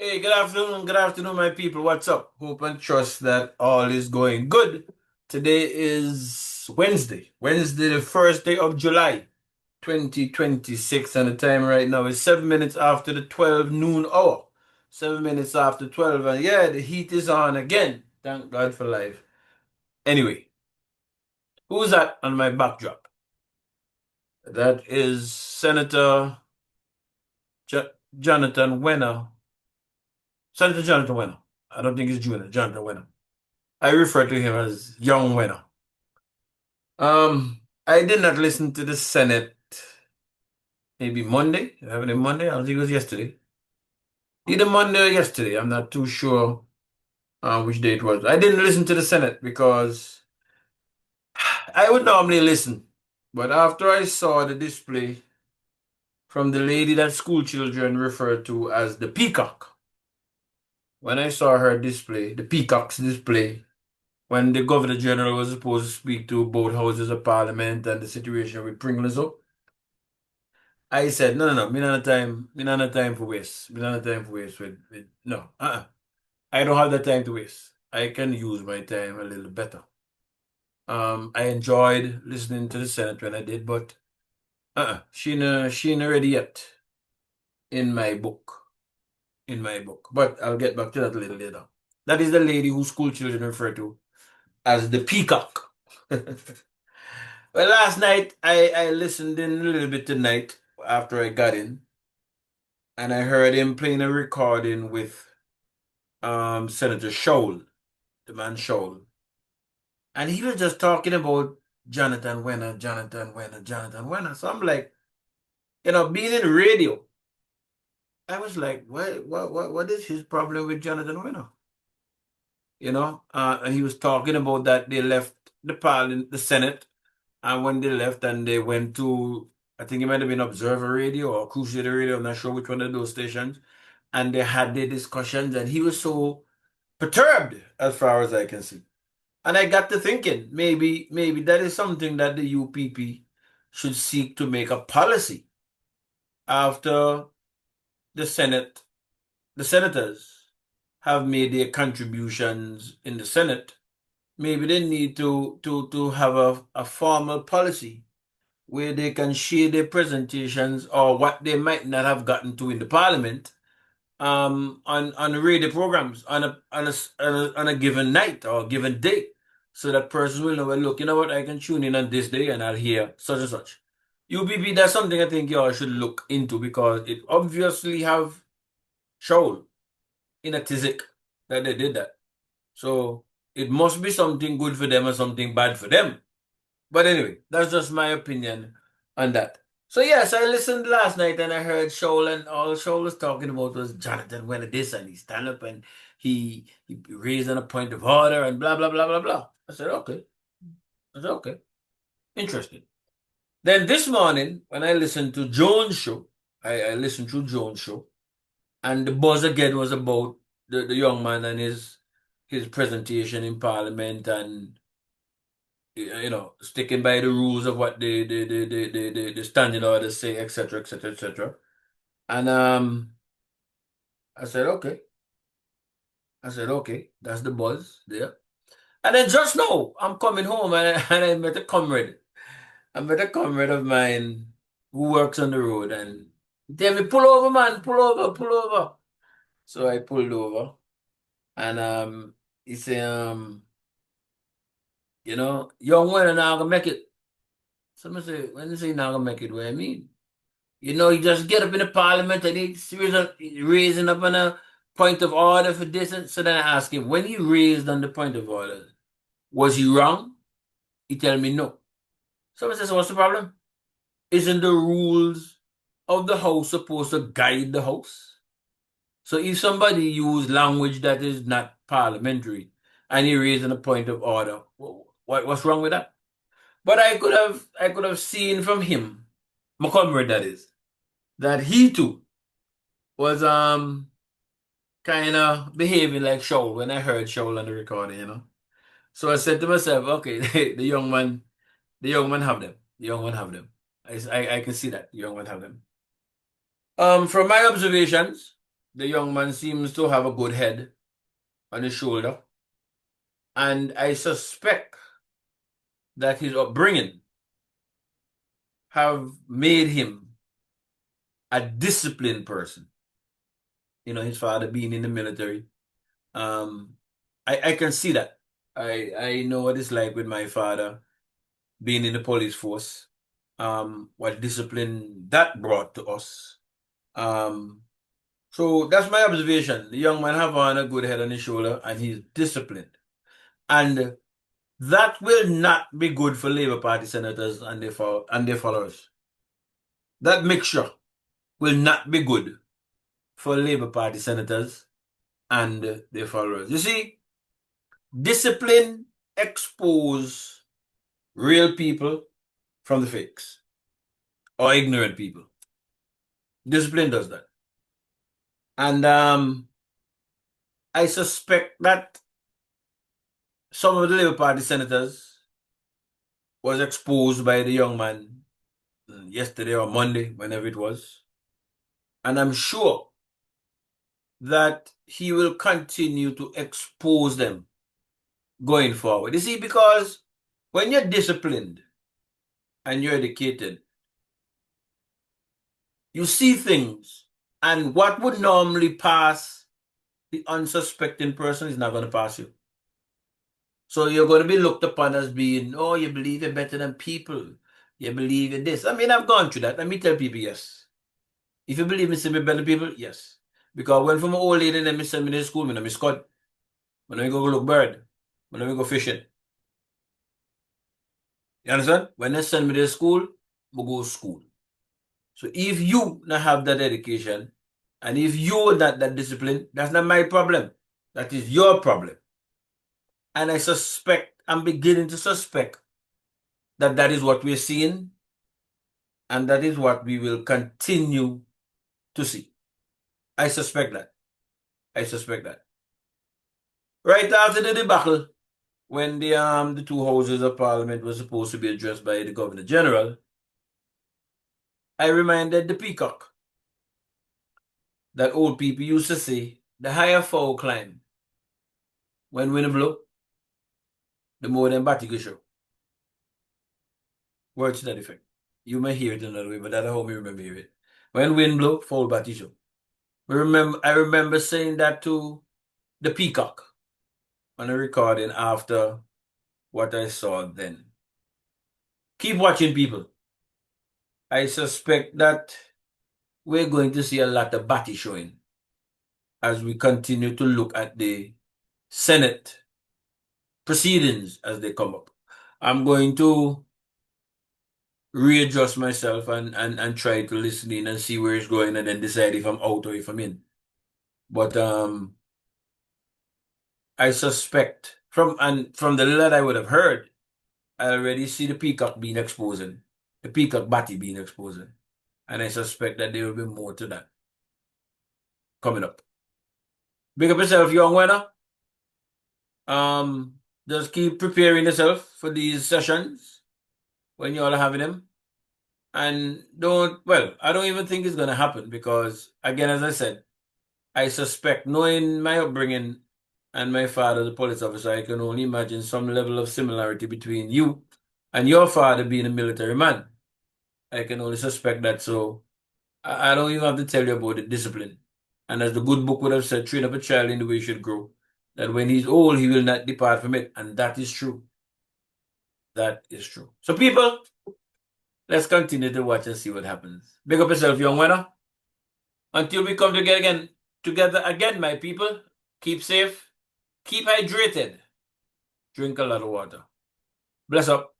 Hey, good afternoon, my people. What's up? Hope and trust that all is going good. Today is Wednesday, the first day of July, 2026, and the time right now is 7 minutes after the 12 noon hour. 7 minutes after 12, and yeah, the heat is on again. Thank God for life. Anyway, who's that on my backdrop? That is Senator Jo- Jonathan Wehner. Senator Jonathan Wehner. I don't think it's Junior, Jonathan Wehner. I refer to him as Young Winner. I did not listen to the Senate maybe Monday. Having it Monday? I don't think it was yesterday. Either Monday or yesterday. I'm not too sure which day it was. I didn't listen to the Senate because I would normally listen. But after I saw the display from the lady that school children refer to as the peacock, when I saw her display, the peacock's display, when the Governor General was supposed to speak to both houses of Parliament and the situation with Pringles, I said, no, me not have time for waste. Me not have time for waste with no. I don't have the time to waste. I can use my time a little better. I enjoyed listening to the Senate when I did, but she ain't ready yet in my book. In my book. But I'll get back to that a little later. That is the lady who school children refer to as the peacock. Well, last night I listened in a little bit tonight after I got in, and I heard him playing a recording with Senator Scholl, the man Scholl. And he was just talking about Jonathan Wehner, Jonathan Wehner, Jonathan Wehner. So I'm like, being in radio, I was like, what is his problem with Jonathan Wehner? And he was talking about that they left the parliament, the Senate, and when they left and they went to, I think it might have been Observer Radio or Crusader Radio, I'm not sure which one of those stations, and they had their discussions, and he was so perturbed as far as I can see. And I got to thinking, maybe that is something that the UPP should seek to make a policy after the Senate, the senators have made their contributions in the Senate. Maybe they need to have a formal policy where they can share their presentations or what they might not have gotten to in the parliament on radio programs on a given night or given day, so that person will know, well, look, you know what, I can tune in on this day and I'll hear such and such. UPP, that's something I think y'all should look into because it obviously have shown in a tizzy that they did that. So it must be something good for them or something bad for them. But anyway, that's just my opinion on that. So yes, I listened last night and I heard Shoal, and all Shoal was talking about was Jonathan went at this and he stand up and he raised on a point of order and blah blah blah blah blah. I said okay. I said okay. Interesting. Then this morning when I listened to Jones' show, I listened to Jones' show, and the buzz again was about the young man and his presentation in Parliament and sticking by the rules of what the standing orders say, etc., etc., etc. And I said, okay. I said, okay, that's the buzz there. And then just now, I'm coming home and, and I met a comrade. I met a comrade of mine who works on the road and he tell me, pull over, man, pull over, pull over. So I pulled over and he said, young one, and I'm gonna make it. Someone say, when you say not gonna make it, what I mean? You just get up in the parliament and he's raising up on a point of order for this. And so then I ask him, when he raised on the point of order, was he wrong? He tell me no. Someone says, so what's the problem? Isn't the rules of the house supposed to guide the house? So if somebody use language that is not parliamentary and he raised on a point of order, what's wrong with that? But I could have seen from him, my comrade that is, that he too was kind of behaving like Shaul when I heard Shaul on the recording. So I said to myself, okay, the young man have them. The young man have them. I can see that the young man have them. From my observations, the young man seems to have a good head on his shoulder, and I suspect that his upbringing have made him a disciplined person. You know, his father being in the military. I can see that. I know what it's like with my father being in the police force. What discipline that brought to us. Um, so that's my observation. The young man have on a good head on his shoulder and he's disciplined. And that will not be good for Labour Party senators and their followers. That mixture will not be good for Labour Party senators and their followers. You see, discipline expose real people from the fakes or ignorant people. Discipline does that. And I suspect that some of the Labour Party senators was exposed by the young man yesterday or Monday, whenever it was. And I'm sure that he will continue to expose them going forward. You see, because when you're disciplined and you're educated, you see things, and what would normally pass the unsuspecting person is not going to pass you. So you're going to be looked upon as being, oh, you believe you're better than people. You believe in this. I mean, I've gone through that. Let me tell people, yes. If you believe me, say me better than people, yes. Because when from an old lady, then me send me to school, me miss Scott. When I go look bird, when I go fishing. You understand? When they send me to school, we go to school. So if you not have that education, and if you're not that discipline, that's not my problem. That is your problem. And I suspect, I'm beginning to suspect that that is what we're seeing, and that is what we will continue to see. I suspect that. I suspect that. Right after the debacle, when the two houses of parliament were supposed to be addressed by the Governor General, I reminded the peacock that old people used to say, the higher fowl climb. When wind blow, the more them batty go show. Words to that effect. You may hear it another way, but that's how me remember it. When wind blow, fowl batty show. I remember saying that to the peacock on a recording after what I saw then. Keep watching, people. I suspect that we're going to see a lot of batty showing as we continue to look at the Senate proceedings as they come up. I'm going to readjust myself and try to listen in and see where it's going and then decide if I'm out or if I'm in. But I suspect from the little that I would have heard, I already see the peacock being exposing, the peacock batty being exposing. And I suspect that there will be more to that coming up. Big up yourself, young Wehner. Just keep preparing yourself for these sessions when you all are having them. And I don't even think it's going to happen because, again, as I said, I suspect, knowing my upbringing and my father, the police officer, I can only imagine some level of similarity between you and your father being a military man. I can only suspect that. So I don't even have to tell you about the discipline. And as the good book would have said, train up a child in the way he should grow, that when he's old, he will not depart from it. And that is true. That is true. So people, let's continue to watch and see what happens. Big up yourself, young winner. Until we come together again, my people, keep safe, keep hydrated, drink a lot of water. Bless up.